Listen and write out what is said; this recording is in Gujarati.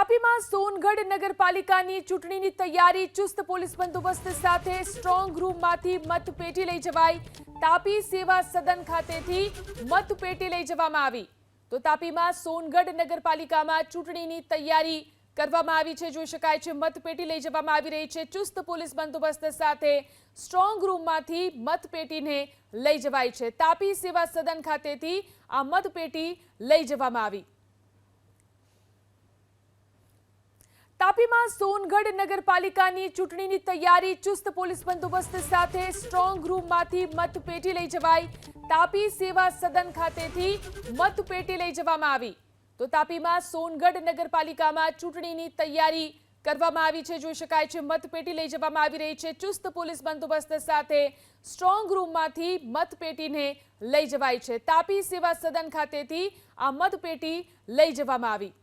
તાપીમાં સોનગઢ નગરપાલિકાની ચૂંટણીની તૈયારી ચુસ્ત પોલીસ બંદોબસ્ત સાથે સ્ટ્રોંગ રૂમમાંથી મતપેટી લઈ જવાઈ। તાપી સેવા સદન ખાતેથી મતપેટી લઈ જવામાં આવી। તો તાપીમાં સોનગઢ નગરપાલિકામાં ચૂંટણીની તૈયારી કરવામાં આવી છે। જોઈ શકાય છે મતપેટી લઈ જવામાં આવી રહી છે। ચુસ્ત પોલીસ બંદોબસ્ત સાથે સ્ટ્રોંગ રૂમમાંથી મતપેટીને લઈ જવાઈ છે। તાપી સેવા સદન ખાતેથી આ મતપેટી લઈ જવામાં આવી। તાપીમાં સોનગઢ નગરપાલિકાની ચૂંટણીની તૈયારી ચુસ્ત પોલીસ બંદોબસ્ત સાથે સ્ટ્રોંગ રૂમમાંથી મતપેટી લઈ જવાઈ। તાપી સેવા સદન ખાતેથી મતપેટી લઈ જવામાં આવી। તો તાપીમાં સોનગઢ નગરપાલિકામાં ચૂંટણીની તૈયારી કરવામાં આવી છે। જોઈ શકાય છે મતપેટી લઈ જવામાં આવી રહી છે। ચુસ્ત પોલીસ બંદોબસ્ત સાથે સ્ટ્રોંગ રૂમમાંથી મતપેટીને લઈ જવાઈ છે। તાપી સેવા સદન ખાતેથી આ મતપેટી લઈ જવામાં આવી।